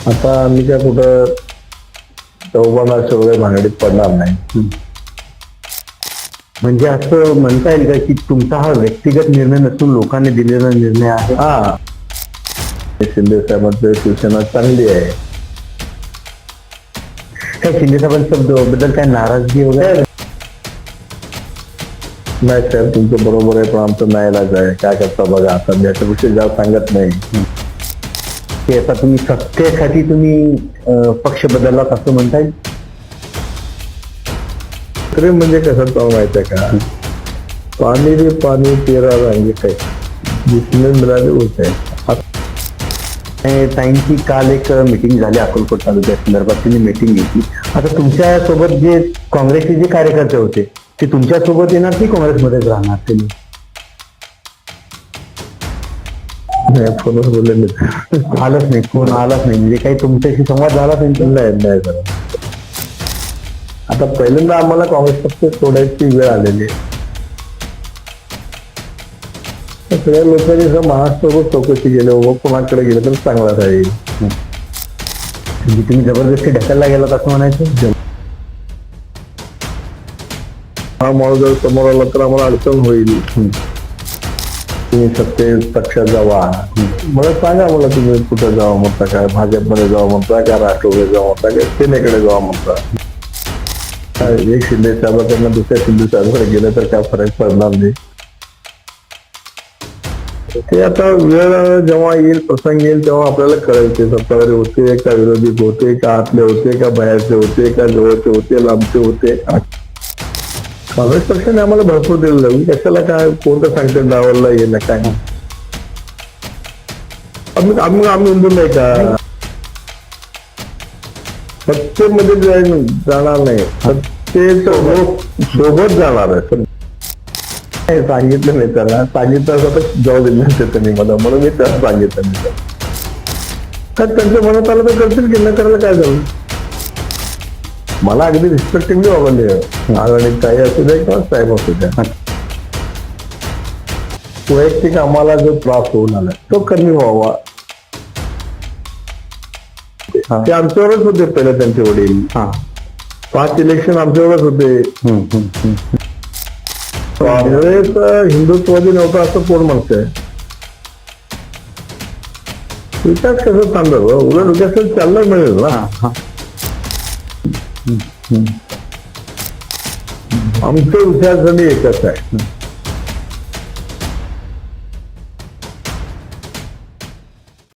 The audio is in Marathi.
आता आम्ही काय कुठं चौबनाच्या वगैरे भानगडीत पडणार नाही. म्हणजे असं म्हणता येईल का की तुमचा हा व्यक्तिगत निर्णय नसून लोकांनी दिलेला निर्णय आहे? हा, शिंदे साहेबांचं शिवसेना चांगली आहे. काय शिंदे साहेबांबद्दल काय नाराजगी वगैरे? नाही साहेब, तुमचं बरोबर आहे, पण आमचं नाईलाज आहे. काय करता बघा, आता याच्याविषयी जास्त सांगत नाही. की आता तुम्ही सत्तेसाठी पक्ष बदललात असं म्हणता येईल? तरी म्हणजे कसं तो माहित आहे का, पाणी रे पाणी तेरा रंग काय जिसने मिळाले होते. ताईंची काल एक मीटिंग झाली अकोलकोट तालुक्या संदर्भात, त्यांनी मीटिंग घेतली. आता तुमच्या सोबत जे काँग्रेसचे जे कार्यकर्ते होते ते तुमच्या सोबत येणार की काँग्रेसमध्येच राहणार? त्यांनी फोनवर बोलले नाही. आलंच नाही, फोन आलाच नाही, म्हणजे काही तुमच्याशी संवाद झाला त्यांचा? नाही झाला. आता पहिल्यांदा आम्हाला काँग्रेस पक्ष सोडायची वेळ आलेली आहे. सगळ्या लोकांनी महाराष्ट्रावर चौकशी केली, कोणाकडे गेलं तर चांगला राहील. म्हणजे तुम्ही जबरदस्ती ढकलला गेलात असं म्हणायचं? हा माणूस जर समोर आला तर आम्हाला अडचण होईल. तुम्ही सत्ते पक्षात जावा, मला सांगा, मला तुम्ही कुठं जावं म्हणता, काय भाजपमध्ये जावं म्हणता, का राष्ट्रवादी जावं म्हणता, का सेनेकडे जावं म्हणता. एक शिंदे साहेबांकडनं दुसऱ्या शिंदे साहेबांकडे गेलं तर काय फरक पडणार नाही. ते आता वेळ जेव्हा येईल, प्रसंग येईल, तेव्हा आपल्याला कळेल ते सत्ताधारी होते का विरोधी होते का आतले होते का बाहेरचे होते का जवळचे होते लांबचे होते. काँग्रेस पक्षाने आम्हाला भरपूर दिलं जाऊ, कशाला काय कोणतं सांगते डावलला येईल काय. आम्ही उंदून नाही का सत्तेमध्ये जाणार नाही, सत्तेचं सोबत जाणार आहे. सांगितलं नाही त्याला, सांगितलं असं तर जॉब दिले नसते त्यांनी मला, म्हणून मी त्याला सांगितलं नाही. तर त्यांच्या मनात आलं तर करतील की, न करायला काय झालं. मला अगदी रिस्पेक्टिव्हली वागवले, आणि काही असू द्या किंवा साहेब असू द्या. वैयक्तिक आम्हाला जो त्रास होऊन आला तो कमी व्हावा. ते आमच्यावरच होते पहिले, त्यांचे वडील 5 इलेक्शन आमच्यावरच होते. काँग्रेस हिंदुत्ववादी नव्हता असं कोण म्हणतंय? विकास कसं चाललं, उलट विकास चालला मिळेल ना. आमचं विचारसरणी एकच आहे.